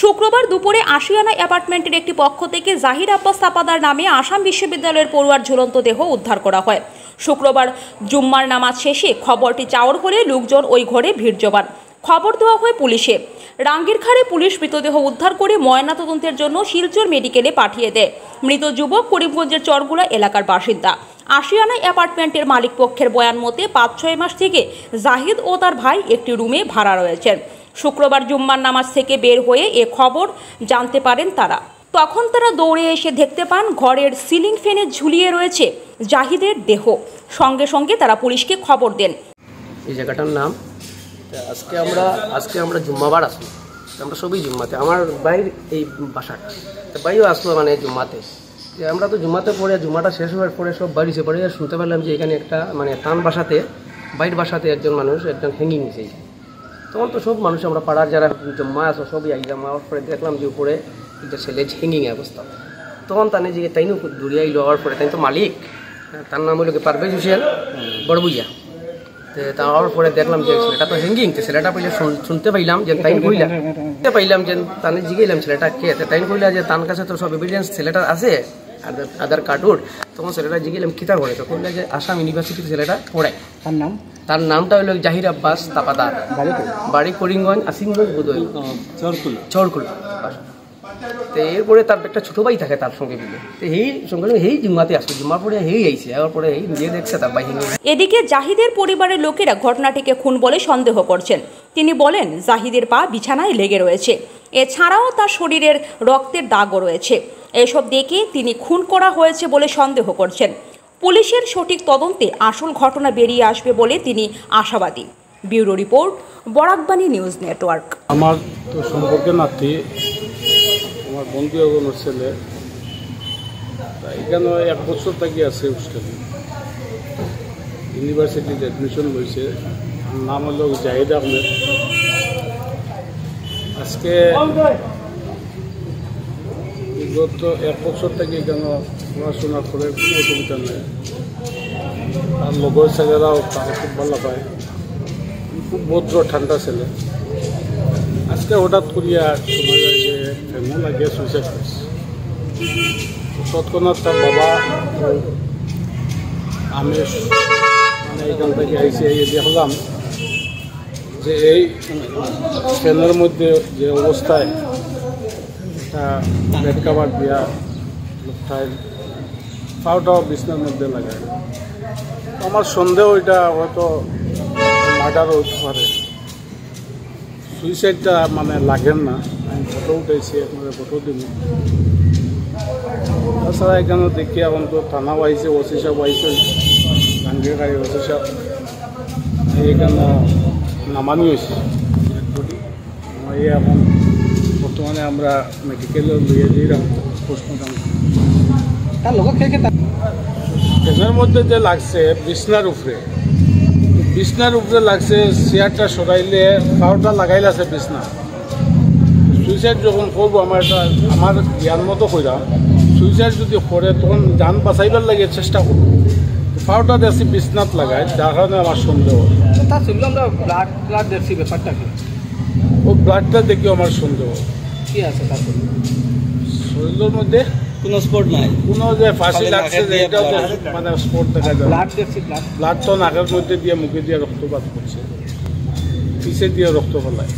শুক্রবার দুপুরে আশিয়ানা অ্যাপার্টমেন্টের একটি পক্ষ থেকে জাহির আব্বাস তাপাদার নামে আসাম বিশ্ববিদ্যালয়ের পড়ুয়ার ঝুলন্ত দেহ উদ্ধার করা হয়। শুক্রবার জুম্মার নামাজ শেষে খবরটি চাওয়ার হলে লোকজন ওই ঘরে ভিড় জমান। খবর দেওয়া হয় পুলিশে। রাঙ্গিরখাড়ে পুলিশ মৃতদেহ উদ্ধার করে ময়নাতদন্তের জন্য শিলচর মেডিকেলে পাঠিয়ে দেয়। মৃত যুবক করিমগঞ্জের চরগুলা এলাকার বাসিন্দা। আশিয়ানা অ্যাপার্টমেন্টের মালিক পক্ষের বয়ান মতে ৫-৬ মাস থেকে জাহিদ ও তার ভাই একটি রুমে ভাড়া রয়েছেন। শুক্রবার জুম্মার নামাজ থেকে বের হয়ে এ খবর জানতে পারেন তারা। তখন তারা দৌড়ে এসে দেখতে পান ঘরের সিলিং ফ্যানে ঝুলিয়ে রয়েছে জাহিদের দেহ। সঙ্গে সঙ্গে তারা পুলিশকে খবর দেন। এই জায়গাটার নাম আজকে আমরা জুম্মাবার আসবো, আমরা সবই জুম্মাতে, আমার বাইর এই বাসাটা তো বাইও আসলো মানে জুম্মাতে। যে আমরা তো জুম্মাতে পড়ে জুম্মাটা শেষ হওয়ার পরে সব বাড়ি সে পড়ে শুনতে পারলাম যে এখানে একটা মানে তান বাসাতে বাইর বাসাতে একজন হ্যাঙ্গিং হয়েছে। তখন তো সব মানুষ আমরা পাড়ার যারা জম্মা আসো সবই একদম আমার পরে দেখলাম যে উপরে একটা ছেলে হ্যাঙ্গিং অবস্থা। তখন তানে যে তাইনও দূরিয়াই লওয়ার পরে তাই তো মালিক, তার নাম হলো পারভেজ হোসেন বড়বুইয়া। তার পরে দেখলাম যে ছেলেটা তো হ্যাঙ্গিং, ছেলেটা পইলে শুনতে পাইলাম যে তাইন কইলা পাইলাম যে তানে জিগাইলাম ছেলেটা কে, তাইন কইলা যে তার কাছে তো সব এভিডেন্স ছেলেটার আছে, আধার কার্ড। তখন ছেলেটা জিগাইলাম কিতা করে, তো কইলা যে আসাম ইউনিভার্সিটির ছেলেটা পড়ায়। তার নামটা হলো জাহির আব্বাস তাপাদার, বাড়ি করিমগঞ্জ আসিমগঞ্জ বোধহয় চরকুলা। তো এরপরে তার একটা ছোট ভাই থাকে তার সঙ্গে মিলে, তো এই সঙ্গে এই জুম্মাতে আসলো, জুম্মার পরে এই আইছে, এর পরে এই নিজে দেখছে তার ভাই। এদিকে জাহিদের পরিবারের লোকেরা ঘটনাটিকে খুন বলে সন্দেহ করছেন। তিনি বলেন জাহিদের পা বিছানায় লেগে রয়েছে, এছাড়াও তার শরীরের রক্তের দাগও রয়েছে। এসব দেখে তিনি খুন করা হয়েছে বলে সন্দেহ করছেন। পুলিশের সঠিক তদন্তে আসল ঘটনা বেরিয়ে আসবে বলে তিনি আশাবাদী। Bureau report, Barak Bani news network. আমার তো সম্পর্কে নাতি, আমার বন্ধু এগোনোর ছেলে, এখানে 1 বছর থেকে আছে হোস্টেলে, ইউনিভার্সিটিতে অ্যাডমিশন লইছে। নাম হলো জাহিদ আহমেদ। আজকে বিগত 1 বছর থেকে এখানে পড়াশোনা করে কোনো অসুবিধা নেই। তার লগর ছেলেরাও তাকে খুব ভালো পায়, খুব ভদ্র ঠান্ডা ছেলে। আজকে হঠাৎ করিয়া শোনা যায় যে ফ্যামিলি লাগিয়ে সুইসাইড করছে। তৎক্ষণাৎ তার বাবা আমি মানে এখান থেকে আইসি দেখলাম যে এই ফ্যানের মধ্যে যে অবস্থায় একটা বেড কাভার দিয়া লোকটায় পাউটাও বিছনার মধ্যে লাগায়। আমার সন্দেহ এটা হয়তো মার্ডার হতে পারে, সুইসাইডটা মানে লাগেন না। আমি ফটো উঠেছি, আপনাদের ফটো দিব। তাছাড়া এখানে দেখি এখন তো থানাও আইসে, ওসি সাহেব আইসে, রাঙ্গিরখাড়ি ওসি সাহেব এখানে নামানি হয়েছে। এখন বর্তমানে আমরা মেডিকেলে লইয়ে দিলাম পোস্টমর্টম। তার লোক ট্রেনের মধ্যে যে লাগছে বিছনার উপরে লাগছে, চেয়ারটা সরাইলে পাউটা লাগাইলে আছে বিছনা। সুইসাইড যখন করবো আমার জ্ঞান মতো কইরাম, সুইসাইড যদি করে তখন যান বাঁচাইবার লাগে চেষ্টা করবো। পাউটা দেখছি বিছনাত লাগায়, যার কারণে আমার সন্দেহ। আমরা ব্লাড দেখছি, ব্যাপারটা কি ও ব্লাডটা দেখি আমার সন্দেহ কি আছে। তারপর শরীরের মধ্যে কোনো স্পট নাই, কোনো যে ফাঁসি লাগছে এটাও মানে স্পট দেখা যায়। ব্লাড দেখছি, ব্লাড তো নাকের মধ্যে দিয়ে মুখে দিয়ে রক্তপাত করছে, পিছে দিয়ে রক্ত ফেলায়।